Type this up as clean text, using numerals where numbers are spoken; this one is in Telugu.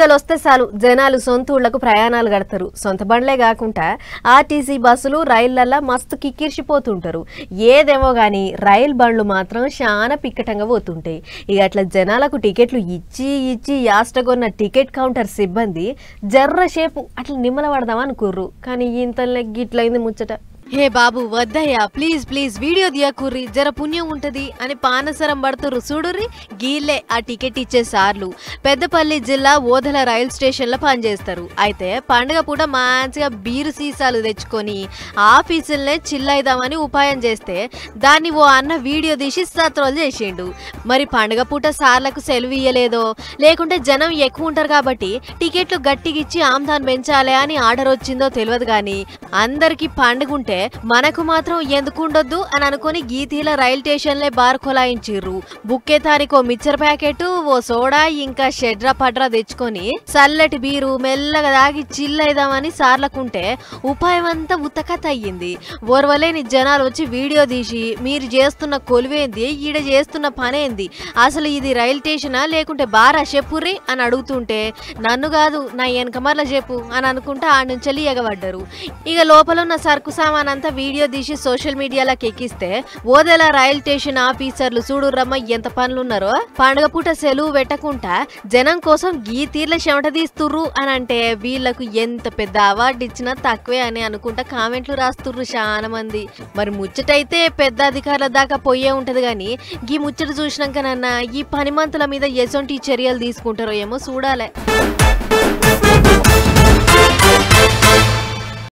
పండుగలు వస్తే చాలు జనాలు సొంత ఊళ్ళకు ప్రయాణాలు గడతారు. సొంత బండ్లే కాకుండా ఆర్టీసీ బస్సులు రైళ్లల్లో మస్తు కిక్కిర్చిపోతుంటారు. ఏదేమో గానీ రైలు బండ్లు మాత్రం చాలా పిక్కటంగా పోతుంటాయి. ఇక అట్లా జనాలకు టికెట్లు ఇచ్చి యాస్టగొన్న టికెట్ కౌంటర్ సిబ్బంది జర్రసేపు అట్లా నిమ్మల పడదామనుకుర్రు. కానీ ఇంతలో గిట్లయింది ముచ్చట. హే బాబు వద్దయ్యా, ప్లీజ్ ప్లీజ్ వీడియో దియకుర్రి, జర పుణ్యం ఉంటది అని పానసరం పడుతుర్రు చూడుర్రి. గీళ్ళే ఆ టికెట్ ఇచ్చే సార్లు పెద్దపల్లి జిల్లా ఓదల రైల్ స్టేషన్ లో పనిచేస్తారు. అయితే పండుగ పూట మంచిగా బీరు సీసాలు తెచ్చుకొని ఆఫీసులనే చిల్లైదామని ఉపాయం చేస్తే దాన్ని ఓ అన్న వీడియో తీసి సత్రోలు చేసిండు. మరి పండుగ పూట సార్లకు సెలవు ఇయ్యలేదో లేకుంటే జనం ఎక్కువ ఉంటారు కాబట్టి టికెట్లు గట్టిగిచ్చి ఆమ్దాన్ పెంచాలి అని ఆర్డర్ వచ్చిందో తెలియదు. గాని అందరికి పండుగ ఉంటే మనకు మాత్రం ఎందుకు ఉండొద్దు అని అనుకుని గీతీల రైల్ స్టేషన్లే బార్ కొలాయించిర్రు. బుక్కేతానికో మిక్చర్ ప్యాకెట్, ఓ సోడా, ఇంకా షెడ్రా పడ్రా తెచ్చుకొని చల్లటి బీరు మెల్లగా దాగి చిల్లైదామని సార్లకుంటే ఉపాయం అంతా ఉతకత అయ్యింది. ఓర్వలేని జనాలు వచ్చి వీడియో తీసి మీరు చేస్తున్న కొలువేంది, ఈడ చేస్తున్న పనేంది, అసలు ఇది రైల్ స్టేషనా లేకుంటే బారా చెప్పుర్రి అని అడుగుతుంటే నన్ను కాదు నా వెనకమర్ల చెప్పు అని అనుకుంటా ఆడ నుంచి ఎగబడ్డారు. ఇక లోపల ఉన్న సరుకు సామాన్ అంతా వీడియో తీసి సోషల్ మీడియాలోకి ఎక్కిస్తే ఓదెల రైల్ స్టేషన్ ఆఫీసర్లు చూడుర్రమ్మ ఎంత పనులున్నారో, పండుగ పూట సెలవు పెట్టకుండా జనం కోసం గీ తీర్ల చెమట తీస్తుర్రు అని అంటే వీళ్లకు ఎంత పెద్ద అవార్డు ఇచ్చినా తక్కువే అని అనుకుంటా కామెంట్లు రాస్తుర్రు చాలా మంది. మరి ముచ్చటైతే పెద్ద అధికారుల దాకా పోయే ఉంటది గాని గీ ముచ్చట చూసినాకనన్నా ఈ పనిమంతుల మీద ఎసొంటి చర్యలు తీసుకుంటారో ఏమో చూడాలి.